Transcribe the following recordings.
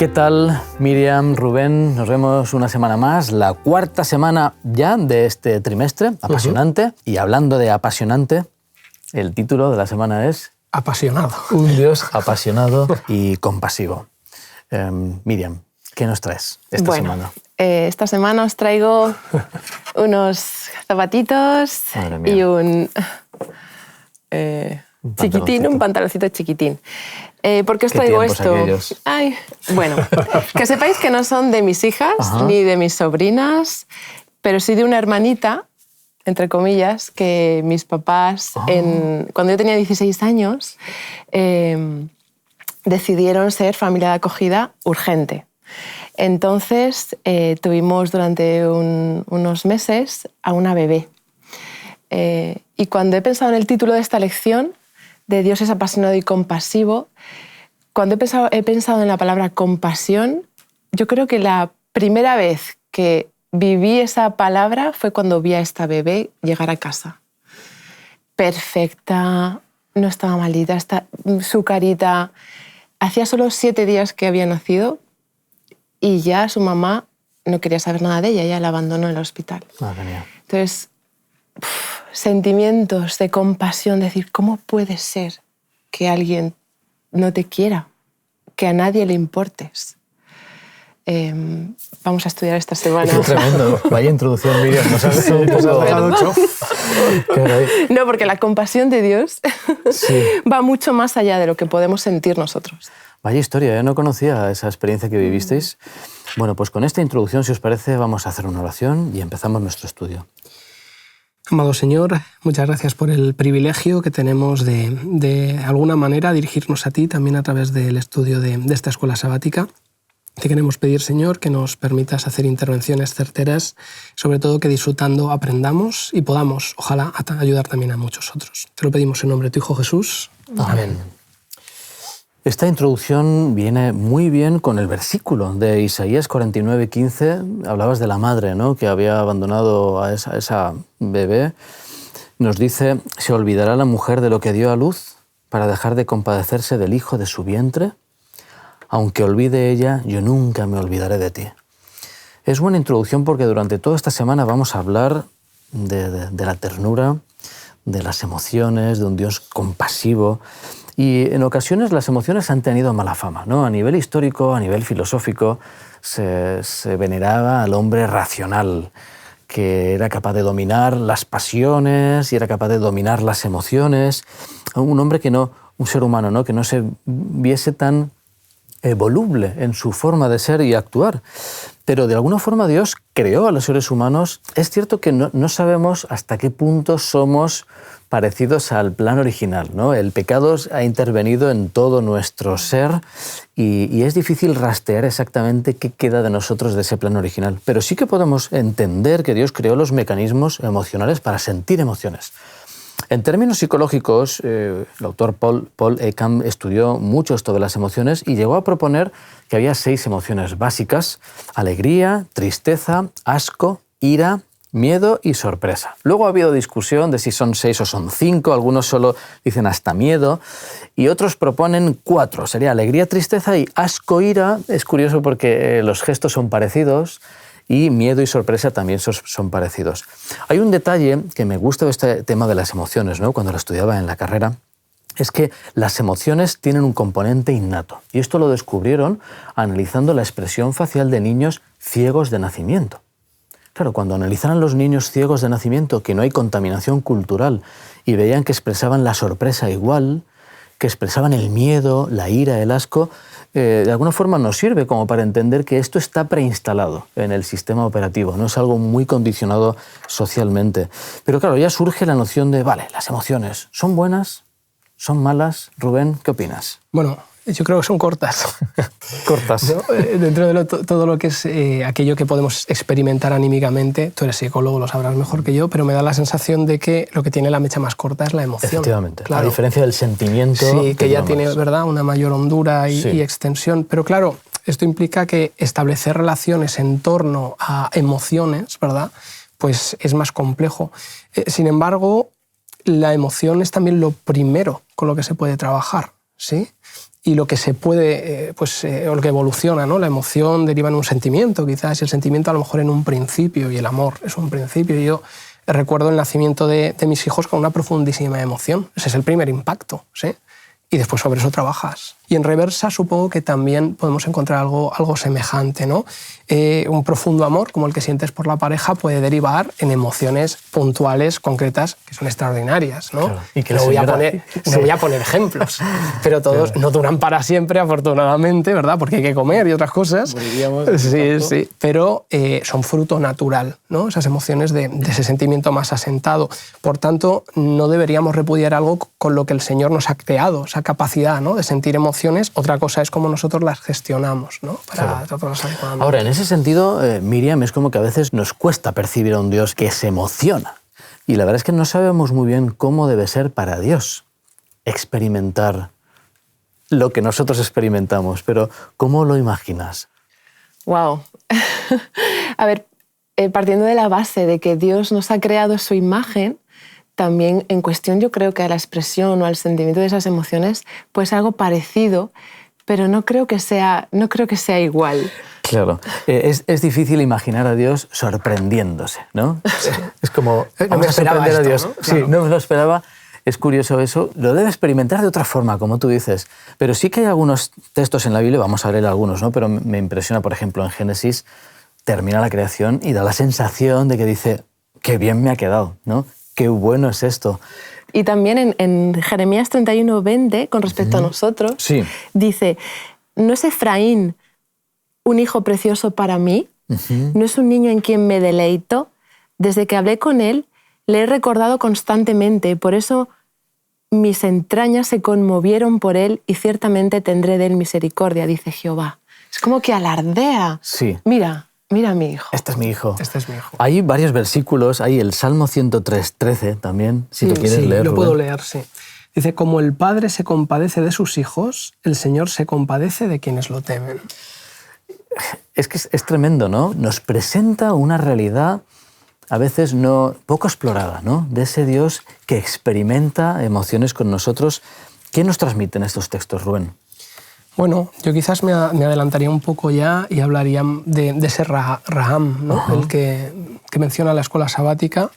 ¿Qué tal, Miriam, Rubén? Nos vemos una semana más, la cuarta semana ya de este trimestre, apasionante. Y hablando de apasionante, el título de la semana es... Apasionado. Un Dios apasionado y compasivo. Miriam, ¿qué nos traes esta semana? Esta semana os traigo unos zapatitos y un chiquitín, un pantaloncito chiquitín. ¿Por qué os traigo esto? Ay, bueno, que sepáis que no son de mis hijas ni de mis sobrinas, pero sí de una hermanita, entre comillas, que mis papás, cuando yo tenía 16 años, decidieron ser familia de acogida urgente. Entonces tuvimos durante unos meses a una bebé. Y cuando he pensado en el título de esta lección, de Dios es apasionado y compasivo, cuando he pensado en la palabra compasión, yo creo que la primera vez que viví esa palabra fue cuando vi a esta bebé llegar a casa. Perfecta, no estaba malita, su carita... Hacía solo 7 días que había nacido y ya su mamá no quería saber nada de ella, ella la abandonó en el hospital. Madre mía. Entonces, sentimientos de compasión, decir, ¿cómo puede ser que alguien no te quiera, que a nadie le importes? Vamos a estudiar esta semana. Qué tremendo. Vaya introducción, Miriam. Nos has dejado chof. No, porque la compasión de Dios va mucho más allá de lo que podemos sentir nosotros. Vaya historia, no conocía esa experiencia que vivisteis. Bueno, pues con esta introducción, si os parece, vamos a hacer una oración y empezamos nuestro estudio. Amado Señor, muchas gracias por el privilegio que tenemos de alguna manera dirigirnos a ti también a través del estudio de esta escuela sabática. Te queremos pedir, Señor, que nos permitas hacer intervenciones certeras, sobre todo que disfrutando aprendamos y podamos, ojalá, ayudar también a muchos otros. Te lo pedimos en nombre de tu Hijo Jesús. Amén. Esta introducción viene muy bien con el versículo de Isaías 49:15. Hablabas de la madre, ¿no?, que había abandonado a esa bebé. Nos dice, ¿se olvidará la mujer de lo que dio a luz para dejar de compadecerse del hijo de su vientre? Aunque olvide ella, yo nunca me olvidaré de ti. Es buena introducción porque durante toda esta semana vamos a hablar de la ternura, de las emociones, de un Dios compasivo. Y en ocasiones las emociones han tenido mala fama, ¿no? A nivel histórico, a nivel filosófico, se veneraba al hombre racional, que era capaz de dominar las pasiones y era capaz de dominar las emociones. Un hombre un ser humano, ¿no?, que no se viese tan voluble en su forma de ser y actuar. Pero de alguna forma Dios creó a los seres humanos. Es cierto que no sabemos hasta qué punto somos parecidos al plan original, ¿no? El pecado ha intervenido en todo nuestro ser y es difícil rastrear exactamente qué queda de nosotros de ese plan original. Pero sí que podemos entender que Dios creó los mecanismos emocionales para sentir emociones. En términos psicológicos, el autor Paul Ekman estudió mucho esto de las emociones y llegó a proponer que había 6 emociones básicas: alegría, tristeza, asco, ira, miedo y sorpresa. Luego ha habido discusión de si son 6 o son 5, algunos solo dicen hasta miedo, y otros proponen 4, sería alegría, tristeza y asco, ira. Es curioso porque los gestos son parecidos, y miedo y sorpresa también son parecidos. Hay un detalle que me gusta de este tema de las emociones, ¿no?, cuando lo estudiaba en la carrera, es que las emociones tienen un componente innato. Y esto lo descubrieron analizando la expresión facial de niños ciegos de nacimiento. Claro, cuando analizaron los niños ciegos de nacimiento, que no hay contaminación cultural, y veían que expresaban la sorpresa igual, que expresaban el miedo, la ira, el asco, de alguna forma nos sirve como para entender que esto está preinstalado en el sistema operativo, no es algo muy condicionado socialmente. Pero claro, ya surge la noción de, vale, las emociones, ¿son buenas? ¿Son malas? Rubén, ¿qué opinas? Bueno, yo creo que son cortas. Cortas. ¿No? Dentro de todo lo que es aquello que podemos experimentar anímicamente, tú eres psicólogo, lo sabrás mejor que yo, pero me da la sensación de que lo que tiene la mecha más corta es la emoción. Efectivamente, claro. A diferencia del sentimiento. Sí, que ya tiene, ¿verdad?, una mayor hondura y extensión. Pero claro, esto implica que establecer relaciones en torno a emociones, ¿verdad?, pues es más complejo. Sin embargo, la emoción es también lo primero con lo que se puede trabajar, ¿sí? y lo que se puede, o lo que evoluciona, ¿no? La emoción deriva en un sentimiento, quizás, y el sentimiento a lo mejor en un principio, y el amor es un principio. Y yo recuerdo el nacimiento de mis hijos con una profundísima emoción. Ese es el primer impacto, ¿sí? Y después sobre eso trabajas. Y en reversa supongo que también podemos encontrar algo semejante, ¿no? Un profundo amor, como el que sientes por la pareja, puede derivar en emociones puntuales, concretas, que son extraordinarias, ¿no? Claro. Y que no voy a poner ejemplos, pero todos no duran para siempre, afortunadamente, ¿verdad? Porque hay que comer y otras cosas. Sí, pero son fruto natural, ¿no? Esas emociones de ese sentimiento más asentado. Por tanto, no deberíamos repudiar algo con lo que el Señor nos ha creado, esa capacidad, ¿no? De sentir emociones. Otra cosa es cómo nosotros las gestionamos, ¿no? Para tratarlas adecuadamente. Ahora, en ese sentido, Miriam, es como que a veces nos cuesta percibir a un Dios que se emociona. Y la verdad es que no sabemos muy bien cómo debe ser para Dios experimentar lo que nosotros experimentamos. Pero, ¿cómo lo imaginas? ¡Wow! A ver, partiendo de la base de que Dios nos ha creado su imagen, también en cuestión yo creo que a la expresión o al sentimiento de esas emociones, pues algo parecido, pero no creo que sea igual. Claro, es difícil imaginar a Dios sorprendiéndose, ¿no? Es como, vamos a sorprender a Dios. ¿No? Claro. Sí, no me lo esperaba. Es curioso eso. Lo debe experimentar de otra forma, como tú dices. Pero sí que hay algunos textos en la Biblia, vamos a leer algunos, ¿no? Pero me impresiona, por ejemplo, en Génesis, termina la creación y da la sensación de que dice, qué bien me ha quedado, ¿no? Qué bueno es esto. Y también en Jeremías 31:20, con respecto a nosotros, sí, dice, ¿no es Efraín un hijo precioso para mí? ¿No es un niño en quien me deleito? Desde que hablé con él, le he recordado constantemente, por eso mis entrañas se conmovieron por él y ciertamente tendré de él misericordia, dice Jehová. Es como que alardea. Sí. Mira a mi hijo. Este es mi hijo. Este es mi hijo. Hay varios versículos, hay el Salmo 103:13 también, si lo quieres leer. Lo Rubén. puedo leer, sí. Dice, como el padre se compadece de sus hijos, el Señor se compadece de quienes lo temen. Es que es tremendo, ¿no? Nos presenta una realidad a veces poco explorada, ¿no? De ese Dios que experimenta emociones con nosotros. ¿Qué nos transmiten estos textos, Rubén? Bueno, yo quizás me adelantaría un poco ya y hablaría de ese Raham, ¿no? El que menciona la escuela sabática,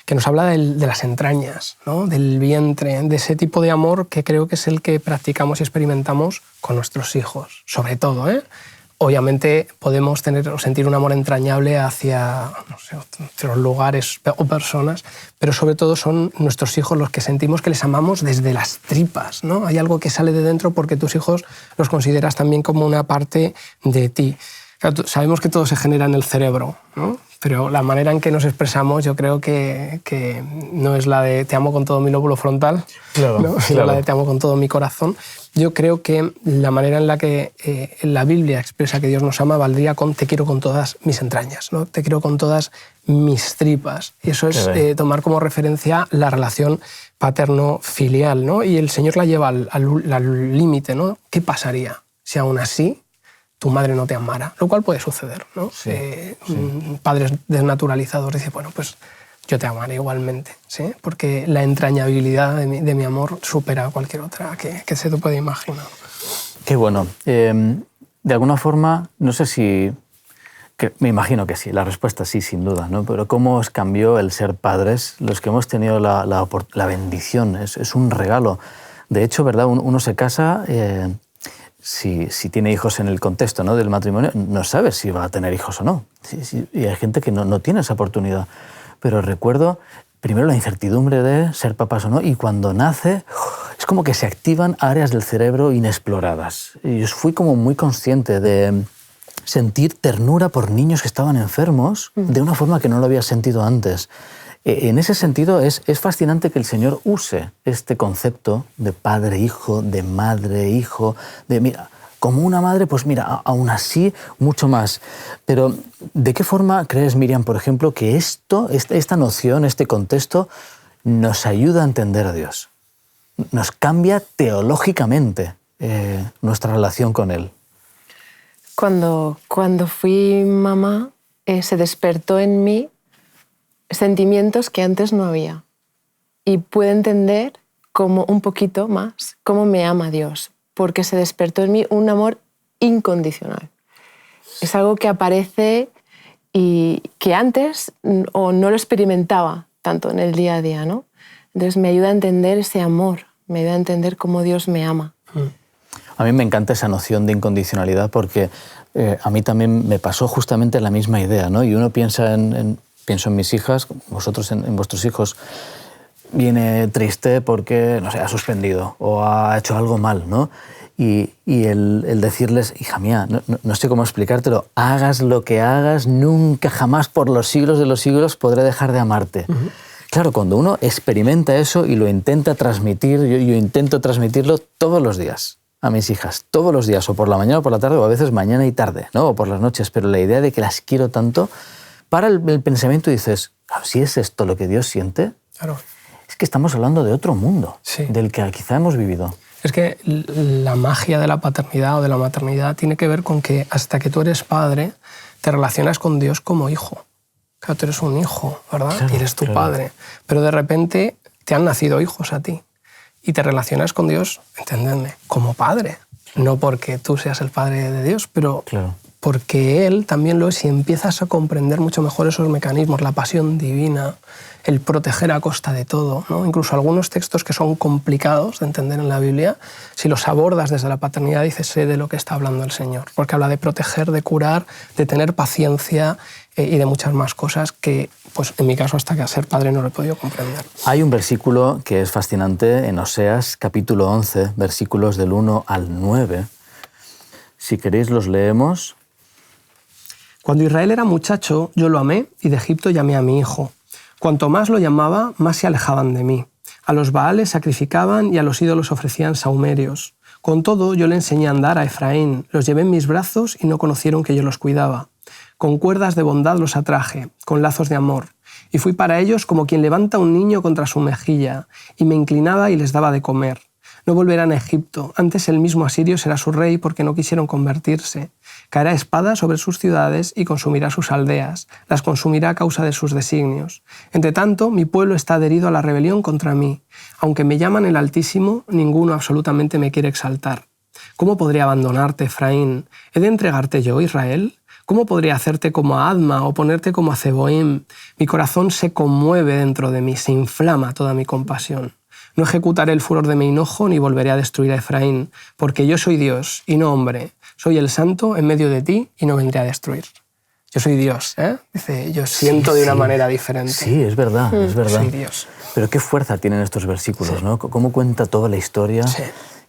que nos habla de las entrañas, ¿no? Del vientre, de ese tipo de amor que creo que es el que practicamos y experimentamos con nuestros hijos, sobre todo, ¿eh? Obviamente podemos tener o sentir un amor entrañable hacia otros lugares o personas, pero sobre todo son nuestros hijos los que sentimos que les amamos desde las tripas, ¿no? Hay algo que sale de dentro porque tus hijos los consideras también como una parte de ti. Claro, sabemos que todo se genera en el cerebro, ¿no? Pero la manera en que nos expresamos yo creo que no es la de te amo con todo mi lóbulo frontal, claro, ¿no? Sino la de te amo con todo mi corazón. Yo creo que la manera en la que la Biblia expresa que Dios nos ama valdría con te quiero con todas mis entrañas, ¿no? Te quiero con todas mis tripas. Y eso es tomar como referencia la relación paterno-filial, ¿no? Y el Señor la lleva al límite, ¿no? ¿Qué pasaría si aún así tu madre no te amara? Lo cual puede suceder, ¿no? Padres desnaturalizados dicen, bueno, pues yo te amaré igualmente, ¿sí? Porque la entrañabilidad de mi amor supera a cualquier otra que se te puede imaginar. Qué bueno. De alguna forma, no sé si... me imagino que sí, la respuesta sí, sin duda, ¿no? Pero ¿cómo os cambió el ser padres? Los que hemos tenido la bendición, es un regalo. De hecho, ¿verdad? Uno se casa... Si tiene hijos en el contexto, ¿no? Del matrimonio, no sabe si va a tener hijos o no. Y hay gente que no tiene esa oportunidad. Pero recuerdo primero la incertidumbre de ser papás o no, y cuando nace es como que se activan áreas del cerebro inexploradas. Y yo fui como muy consciente de sentir ternura por niños que estaban enfermos de una forma que no lo había sentido antes. En ese sentido es fascinante que el Señor use este concepto de padre-hijo, de madre-hijo, de mira, como una madre, pues mira, aún así mucho más. Pero ¿de qué forma crees, Miriam, por ejemplo, que esta noción, este contexto, nos ayuda a entender a Dios? Nos cambia teológicamente nuestra relación con Él. Cuando fui mamá, se despertó en mí sentimientos que antes no había. Y pude entender un poquito más cómo me ama Dios. porque se despertó en mí un amor incondicional. Es algo que aparece y que antes o no lo experimentaba tanto en el día a día, ¿no? Entonces me ayuda a entender ese amor, me ayuda a entender cómo Dios me ama. A mí me encanta esa noción de incondicionalidad porque a mí también me pasó justamente la misma idea, ¿no? Y uno piensa pienso en mis hijas, vosotros en vuestros hijos, viene triste porque, no sé, ha suspendido o ha hecho algo mal, ¿no? Y el decirles, hija mía, no sé cómo explicártelo, hagas lo que hagas, nunca jamás por los siglos de los siglos podré dejar de amarte. Claro, cuando uno experimenta eso y lo intenta transmitir, yo intento transmitirlo todos los días a mis hijas, todos los días, o por la mañana o por la tarde, o a veces mañana y tarde, ¿no? O por las noches, pero la idea de que las quiero tanto, para el pensamiento y dices, si es esto lo que Dios siente, Claro. es que estamos hablando de otro mundo, Sí. del que quizá hemos vivido. Es que la magia de la paternidad o de la maternidad tiene que ver con que hasta que tú eres padre, te relacionas con Dios como hijo. Claro, tú eres un hijo, ¿verdad? Claro, y eres tu claro. padre. Pero de repente te han nacido hijos a ti. Y te relacionas con Dios, entendedme, como padre. No porque tú seas el padre de Dios, pero Claro. porque Él también lo es y empiezas a comprender mucho mejor esos mecanismos, la pasión divina, el proteger a costa de todo, ¿no? Incluso algunos textos que son complicados de entender en la Biblia, si los abordas desde la paternidad, dices, sé de lo que está hablando el Señor, porque habla de proteger, de curar, de tener paciencia y de muchas más cosas que, pues en mi caso, hasta que a ser padre no lo he podido comprender. Hay un versículo que es fascinante en Oseas, capítulo 11, versículos del 1 al 9. Si queréis los leemos. Cuando Israel era muchacho, yo lo amé y de Egipto llamé a mi hijo. Cuanto más lo llamaba, más se alejaban de mí. A los Baales sacrificaban y a los ídolos ofrecían sahumerios. Con todo, yo le enseñé a andar a Efraín, los llevé en mis brazos y no conocieron que yo los cuidaba. Con cuerdas de bondad los atraje, con lazos de amor. Y fui para ellos como quien levanta a un niño contra su mejilla, y me inclinaba y les daba de comer. No volverán a Egipto, antes el mismo asirio será su rey porque no quisieron convertirse. Caerá espada sobre sus ciudades y consumirá sus aldeas, las consumirá a causa de sus designios. Entre tanto, mi pueblo está adherido a la rebelión contra mí. Aunque me llaman el Altísimo, ninguno absolutamente me quiere exaltar. ¿Cómo podré abandonarte, Efraín? ¿He de entregarte yo, Israel? ¿Cómo podría hacerte como a Adma o ponerte como a Zeboim? Mi corazón se conmueve dentro de mí, se inflama toda mi compasión. No ejecutaré el furor de mi enojo ni volveré a destruir a Efraín, porque yo soy Dios y no hombre. Soy el santo en medio de ti y no vendré a destruir. Yo soy Dios, ¿eh? Dice, yo siento de una manera diferente. Sí, es verdad, es verdad. Soy Dios. Pero qué fuerza tienen estos versículos, ¿no? Cómo cuenta toda la historia, Sí.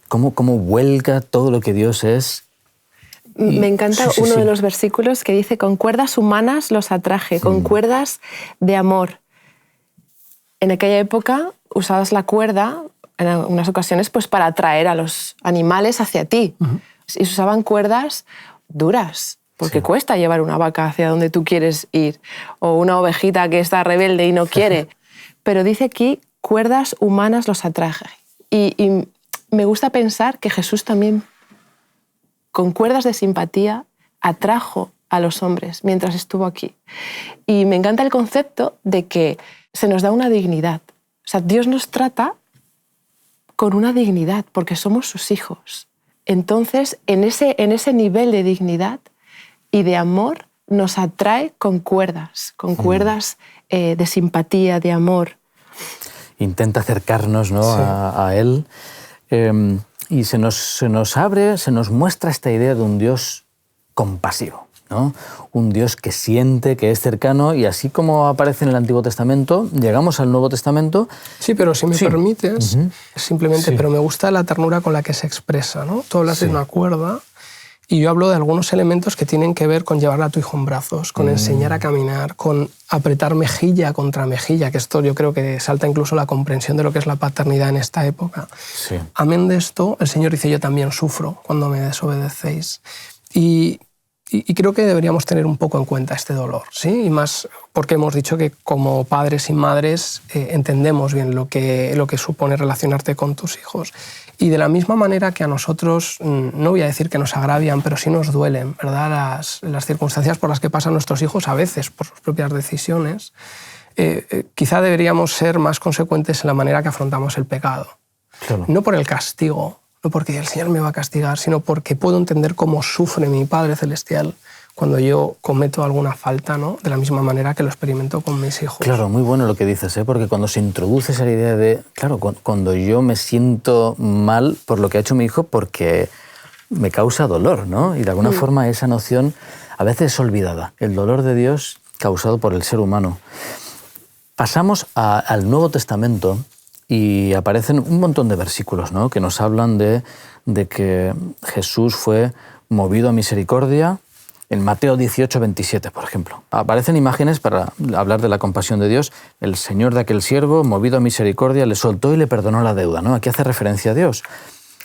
cómo vuelca todo lo que Dios es. Me encanta Sí, uno sí. de los versículos que dice, con cuerdas humanas los atraje, con cuerdas de amor. En aquella época usabas la cuerda, en algunas ocasiones, pues para atraer a los animales hacia ti. Y se usaban cuerdas duras, porque cuesta llevar una vaca hacia donde tú quieres ir, o una ovejita que está rebelde y no quiere. Pero dice aquí, cuerdas humanas los atraje. Y me gusta pensar que Jesús también, con cuerdas de simpatía, atrajo a los hombres mientras estuvo aquí. Y me encanta el concepto de que se nos da una dignidad. O sea, Dios nos trata con una dignidad porque somos sus hijos. Entonces, en ese nivel de dignidad y de amor, nos atrae con cuerdas de simpatía, de amor. Intenta acercarnos, ¿no? Sí. a Él. Y se nos abre, se nos muestra esta idea de un Dios compasivo, ¿no? Un Dios que siente, que es cercano, y así como aparece en el Antiguo Testamento, llegamos al Nuevo Testamento. Sí, pero si me permites, simplemente, Sí. pero me gusta la ternura con la que se expresa, ¿no? Tú hablas de una cuerda y yo hablo de algunos elementos que tienen que ver con llevar a tu hijo en brazos, con enseñar a caminar, con apretar mejilla contra mejilla, que esto yo creo que salta incluso la comprensión de lo que es la paternidad en esta época. Sí. Amén de esto, el Señor dice, yo también sufro cuando me desobedecéis. Y creo que deberíamos tener un poco en cuenta este dolor, ¿sí? Y más porque hemos dicho que como padres y madres entendemos bien lo que supone relacionarte con tus hijos. Y de la misma manera que a nosotros, no voy a decir que nos agravian, pero sí nos duelen, ¿verdad? Las circunstancias por las que pasan nuestros hijos, a veces por sus propias decisiones, quizá deberíamos ser más consecuentes en la manera que afrontamos el pecado. Claro. No por el castigo, no porque el Señor me va a castigar, sino porque puedo entender cómo sufre mi Padre Celestial cuando yo cometo alguna falta, ¿no? De la misma manera que lo experimento con mis hijos. Claro, muy bueno lo que dices, ¿eh? Porque cuando se introduce esa idea de, claro, cuando yo me siento mal por lo que ha hecho mi hijo, porque me causa dolor, ¿no? Y de alguna forma esa noción a veces es olvidada, el dolor de Dios causado por el ser humano. Pasamos al Nuevo Testamento y aparecen un montón de versículos, ¿no? Que nos hablan de que Jesús fue movido a misericordia. En Mateo 18, 27, por ejemplo. Aparecen imágenes para hablar de la compasión de Dios. El señor de aquel siervo, movido a misericordia, le soltó y le perdonó la deuda, ¿no? Aquí hace referencia a Dios.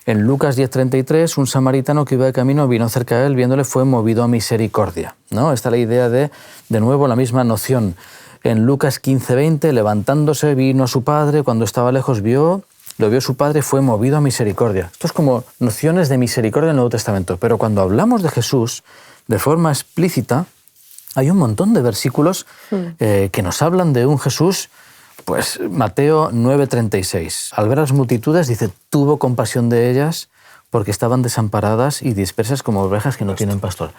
En Lucas 10, 33, un samaritano que iba de camino vino cerca de él, viéndole, fue movido a misericordia, ¿no? Esta es la idea de nuevo, la misma noción. En Lucas 15, 20, levantándose, vino a su padre, cuando estaba lejos lo vio su padre, fue movido a misericordia. Esto es como nociones de misericordia del Nuevo Testamento. Pero cuando hablamos de Jesús, de forma explícita, hay un montón de versículos que nos hablan de un Jesús, pues Mateo 9:36. Al ver a las multitudes, dice, tuvo compasión de ellas porque estaban desamparadas y dispersas como ovejas que no tienen pastor.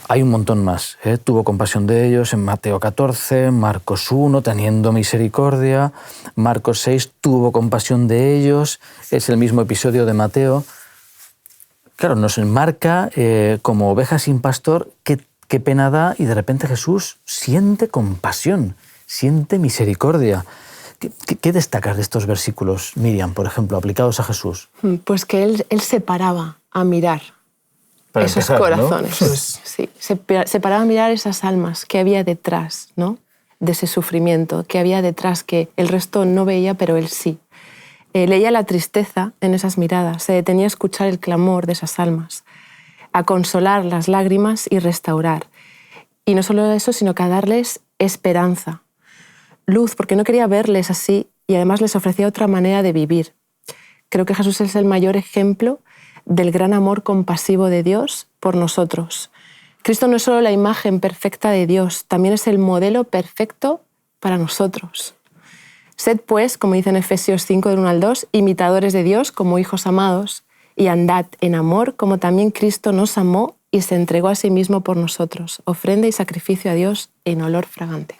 Hay un montón más. Tuvo compasión de ellos en Mateo 14, Marcos 1, teniendo misericordia, Marcos 6, tuvo compasión de ellos, es el mismo episodio de Mateo. Claro, nos enmarca como ovejas sin pastor, qué pena da, y de repente Jesús siente compasión, siente misericordia. ¿Qué destacas de estos versículos, Miriam, por ejemplo, aplicados a Jesús? Pues que él se paraba a mirar Para esos empezar, corazones. ¿no? Sí, se paraba a mirar esas almas que había detrás, ¿no? De ese sufrimiento, que había detrás, que el resto no veía, pero él sí. Leía la tristeza en esas miradas, se detenía a escuchar el clamor de esas almas, a consolar las lágrimas y restaurar. Y no solo eso, sino que a darles esperanza, luz, porque no quería verles así y además les ofrecía otra manera de vivir. Creo que Jesús es el mayor ejemplo del gran amor compasivo de Dios por nosotros. Cristo no es solo la imagen perfecta de Dios, también es el modelo perfecto para nosotros. Sed, pues, como dice en Efesios 5, del 1 al 2, imitadores de Dios como hijos amados, y andad en amor como también Cristo nos amó y se entregó a sí mismo por nosotros, ofrenda y sacrificio a Dios en olor fragante.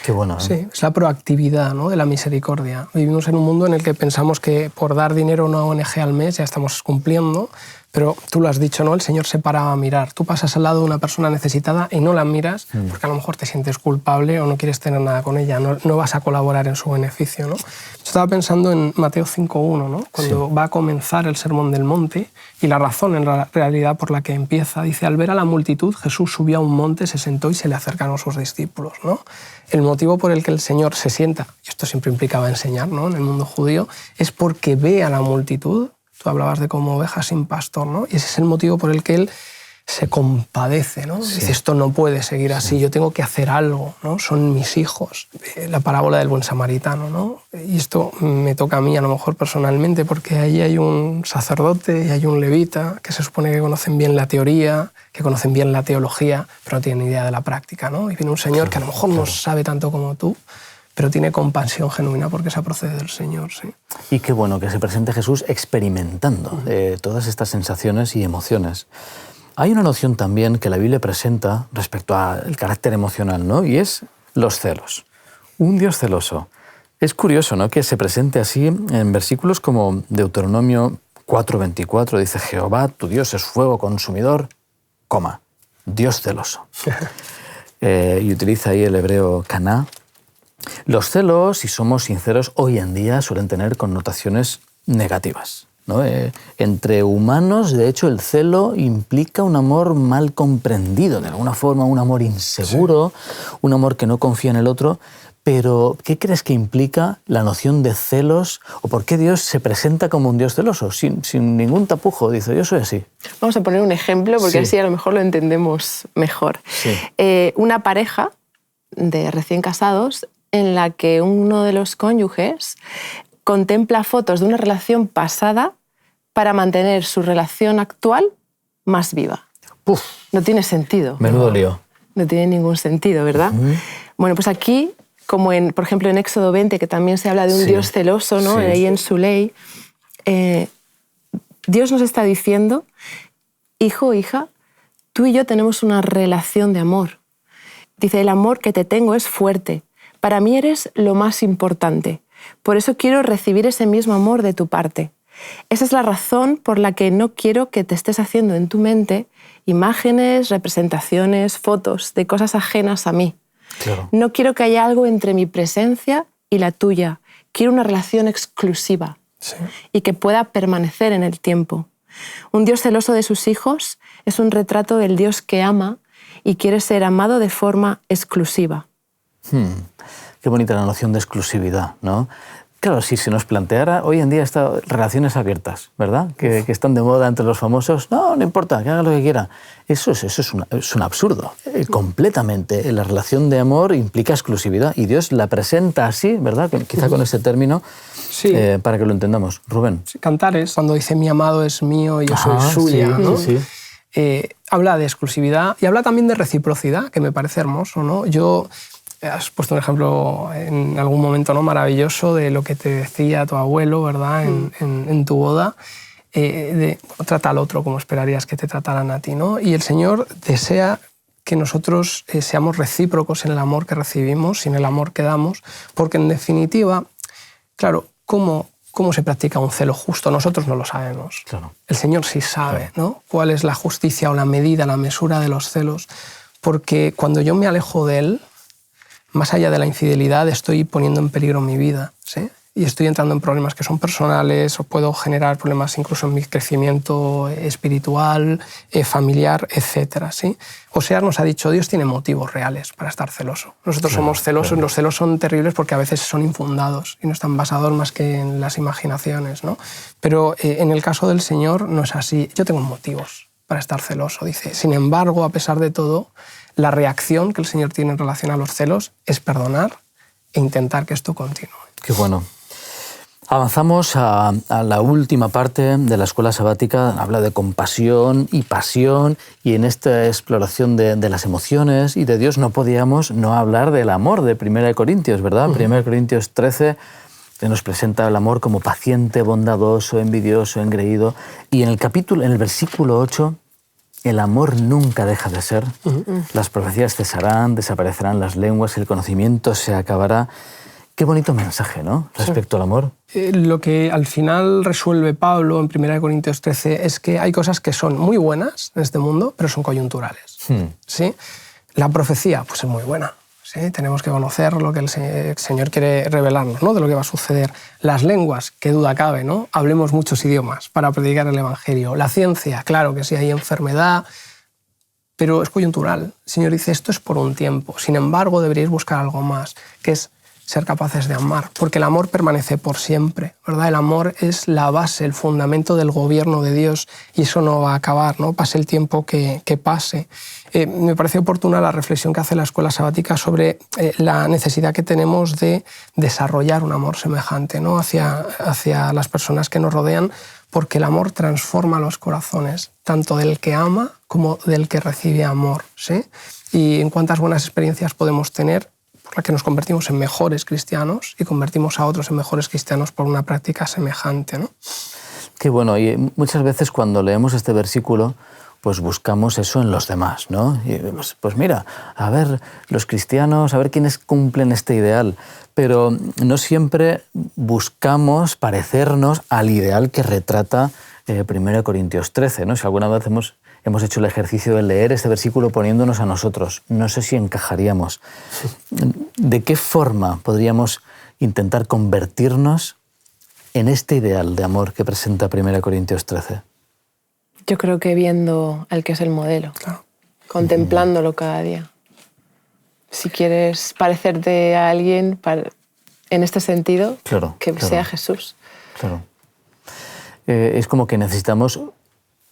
Qué bueno, ¿eh? Sí, es la proactividad, ¿no?, de la misericordia. Vivimos en un mundo en el que pensamos que por dar dinero a una ONG al mes ya estamos cumpliendo, pero tú lo has dicho, ¿no? El Señor se para a mirar. Tú pasas al lado de una persona necesitada y no la miras porque a lo mejor te sientes culpable o no quieres tener nada con ella, no vas a colaborar en su beneficio, ¿no? Yo estaba pensando en Mateo 5.1, ¿no? Cuando va a comenzar el Sermón del Monte, y la razón en realidad por la que empieza, dice, al ver a la multitud, Jesús subió a un monte, se sentó y se le acercaron sus discípulos, ¿no? El motivo por el que el Señor se sienta, y esto siempre implicaba enseñar, ¿no?, en el mundo judío, es porque ve a la multitud. Tú hablabas de como ovejas sin pastor, ¿no? Y ese es el motivo por el que él se compadece, ¿no? Sí. Dice, esto no puede seguir así, yo tengo que hacer algo, ¿no? Son mis hijos. La parábola del buen samaritano, ¿no? Y esto me toca a mí a lo mejor personalmente porque ahí hay un sacerdote y hay un levita que se supone que conocen bien la teoría, que conocen bien la teología, pero no tienen idea de la práctica, ¿no? Y viene un señor que a lo mejor no sabe tanto como tú, pero tiene compasión genuina porque esa procede del Señor, sí. Y qué bueno que se presente Jesús experimentando todas estas sensaciones y emociones. Hay una noción también que la Biblia presenta respecto al carácter emocional, ¿no? Y es los celos. Un Dios celoso. Es curioso, ¿no?, que se presente así en versículos como Deuteronomio 4:24, dice, Jehová, tu Dios es fuego consumidor, coma, Dios celoso. Y utiliza ahí el hebreo caná. Los celos, si somos sinceros, hoy en día suelen tener connotaciones negativas, ¿no? Entre humanos, de hecho, el celo implica un amor mal comprendido, de alguna forma, un amor inseguro, un amor que no confía en el otro. Pero, ¿qué crees que implica la noción de celos? ¿O por qué Dios se presenta como un Dios celoso? Sin ningún tapujo, dice, yo soy así. Vamos a poner un ejemplo, porque así a lo mejor lo entendemos mejor. Sí. Una pareja de recién casados en la que uno de los cónyuges contempla fotos de una relación pasada para mantener su relación actual más viva. Puf, No tiene sentido. menudo lío. No tiene ningún sentido, ¿verdad? Bueno, pues aquí, como por ejemplo en Éxodo 20, que también se habla de un Dios celoso, ¿no?, Sí. ahí en su ley, Dios nos está diciendo, hijo, hija, tú y yo tenemos una relación de amor. Dice, el amor que te tengo es fuerte. Para mí eres lo más importante. Por eso quiero recibir ese mismo amor de tu parte. Esa es la razón por la que no quiero que te estés haciendo en tu mente imágenes, representaciones, fotos de cosas ajenas a mí. Claro. No quiero que haya algo entre mi presencia y la tuya. Quiero una relación exclusiva. Sí. Y que pueda permanecer en el tiempo. Un Dios celoso de sus hijos es un retrato del Dios que ama y quiere ser amado de forma exclusiva. Qué bonita la noción de exclusividad, ¿no? Claro, si se nos planteara hoy en día estas relaciones abiertas, ¿verdad? Que están de moda entre los famosos, no importa, que haga lo que quiera. Eso es un absurdo, completamente. La relación de amor implica exclusividad y Dios la presenta así, ¿verdad? Quizá con ese término, Sí. para que lo entendamos. Rubén. Sí, Cantares, cuando dice mi amado es mío y yo soy suya, sí, ¿no? sí. Habla de exclusividad y habla también de reciprocidad, que me parece hermoso, ¿no? Has puesto un ejemplo en algún momento, ¿no?, maravilloso de lo que te decía tu abuelo, ¿verdad?, en tu boda. Trata al otro como esperarías que te trataran a ti, ¿no? Y el Señor desea que nosotros seamos recíprocos en el amor que recibimos y en el amor que damos, porque en definitiva, claro, ¿cómo se practica un celo justo? Nosotros no lo sabemos. Claro. El Señor sí sabe, ¿no?, cuál es la justicia o la medida, la mesura de los celos, porque cuando yo me alejo de Él, más allá de la infidelidad, estoy poniendo en peligro mi vida, ¿sí? Y estoy entrando en problemas que son personales, o puedo generar problemas incluso en mi crecimiento espiritual, familiar, etc. ¿sí? Oseas nos ha dicho, Dios tiene motivos reales para estar celoso. Nosotros somos celosos, los celos son terribles porque a veces son infundados y no están basados más que en las imaginaciones, ¿no? Pero en el caso del Señor no es así. Yo tengo motivos para estar celoso, dice. Sin embargo, a pesar de todo, la reacción que el Señor tiene en relación a los celos es perdonar e intentar que esto continúe. Qué bueno. Avanzamos a la última parte de la escuela sabática. Habla de compasión y pasión, y en esta exploración de las emociones y de Dios no podíamos no hablar del amor de 1 Corintios, ¿verdad? 1 Corintios 13 que nos presenta el amor como paciente, bondadoso, envidioso, engreído. Y en el versículo 8, el amor nunca deja de ser. Las profecías cesarán, desaparecerán las lenguas, el conocimiento se acabará. Qué bonito mensaje, ¿no?, respecto al amor. Lo que al final resuelve Pablo en 1 Corintios 13 es que hay cosas que son muy buenas en este mundo, pero son coyunturales. ¿Sí? La profecía, pues es muy buena. ¿Sí? Tenemos que conocer lo que el Señor quiere revelarnos, ¿no?, de lo que va a suceder. Las lenguas, qué duda cabe, ¿no? Hablemos muchos idiomas para predicar el Evangelio. La ciencia, claro que sí, hay enfermedad, pero es coyuntural. El Señor dice, esto es por un tiempo. Sin embargo, deberíais buscar algo más, que es ser capaces de amar, porque el amor permanece por siempre, ¿verdad? El amor es la base, el fundamento del gobierno de Dios, y eso no va a acabar, ¿no? Pase el tiempo que pase. Me parece oportuna la reflexión que hace la escuela sabática sobre la necesidad que tenemos de desarrollar un amor semejante, ¿no?, hacia las personas que nos rodean, porque el amor transforma los corazones, tanto del que ama como del que recibe amor, ¿sí? Y en cuántas buenas experiencias podemos tener por la que nos convertimos en mejores cristianos y convertimos a otros en mejores cristianos por una práctica semejante, ¿no? Qué bueno, y muchas veces cuando leemos este versículo, pues buscamos eso en los demás, ¿no? Y pues mira, a ver los cristianos, a ver quiénes cumplen este ideal, pero no siempre buscamos parecernos al ideal que retrata 1 Corintios 13, ¿no? Si alguna vez hemos hecho el ejercicio de leer este versículo poniéndonos a nosotros, no sé si encajaríamos. ¿De qué forma podríamos intentar convertirnos en este ideal de amor que presenta 1 Corintios 13? Yo creo que viendo al que es el modelo, Claro. contemplándolo cada día. Si quieres parecerte a alguien en este sentido, Claro, que claro. sea Jesús. Claro. Es como que necesitamos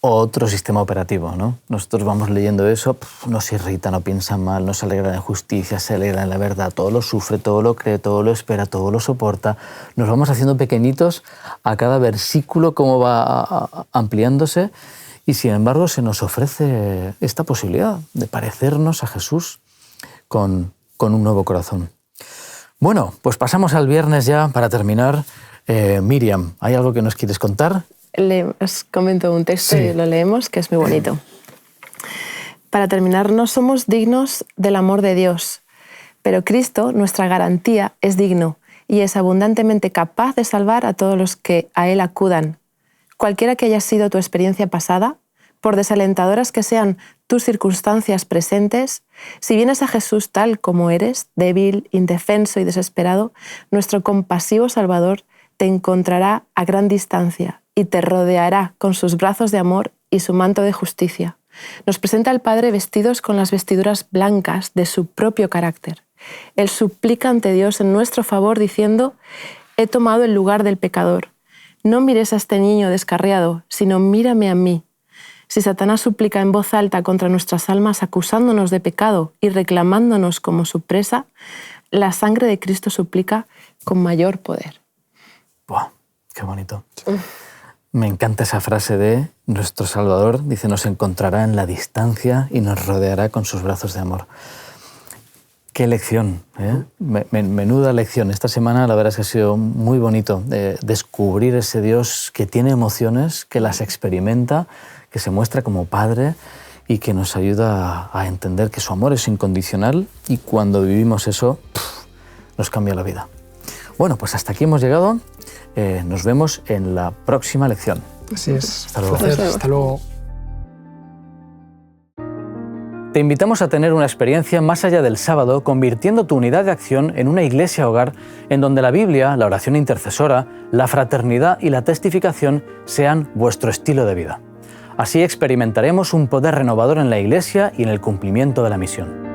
otro sistema operativo, ¿no? Nosotros vamos leyendo eso, nos irrita, no piensa mal, no se alegra en la justicia, se alegra en la verdad, todo lo sufre, todo lo cree, todo lo espera, todo lo soporta. Nos vamos haciendo pequeñitos a cada versículo, cómo va ampliándose, y sin embargo se nos ofrece esta posibilidad de parecernos a Jesús con un nuevo corazón. Bueno, pues pasamos al viernes ya para terminar. Miriam, ¿hay algo que nos quieres contar? os comento un texto Sí. y lo leemos, que es muy bonito. Para terminar, no somos dignos del amor de Dios, pero Cristo, nuestra garantía, es digno y es abundantemente capaz de salvar a todos los que a Él acudan. Cualquiera que haya sido tu experiencia pasada, por desalentadoras que sean tus circunstancias presentes, si vienes a Jesús tal como eres, débil, indefenso y desesperado, nuestro compasivo Salvador te encontrará a gran distancia y te rodeará con sus brazos de amor y su manto de justicia. Nos presenta al Padre vestidos con las vestiduras blancas de su propio carácter. Él suplica ante Dios en nuestro favor diciendo: «He tomado el lugar del pecador. No mires a este niño descarriado, sino mírame a mí». Si Satanás suplica en voz alta contra nuestras almas acusándonos de pecado y reclamándonos como su presa, la sangre de Cristo suplica con mayor poder. ¡Buah! ¡Qué bonito! Me encanta esa frase de nuestro Salvador, dice, nos encontrará en la distancia y nos rodeará con sus brazos de amor. ¡Qué lección! ¿Eh? Menuda lección. Esta semana la verdad es que ha sido muy bonito descubrir ese Dios que tiene emociones, que las experimenta, que se muestra como Padre y que nos ayuda a entender que su amor es incondicional y cuando vivimos eso, nos cambia la vida. Bueno, pues hasta aquí hemos llegado. Nos vemos en la próxima lección. Así es. Hasta luego. Hasta luego. Te invitamos a tener una experiencia más allá del sábado, convirtiendo tu unidad de acción en una iglesia hogar en donde la Biblia, la oración intercesora, la fraternidad y la testificación sean vuestro estilo de vida. Así experimentaremos un poder renovador en la iglesia y en el cumplimiento de la misión.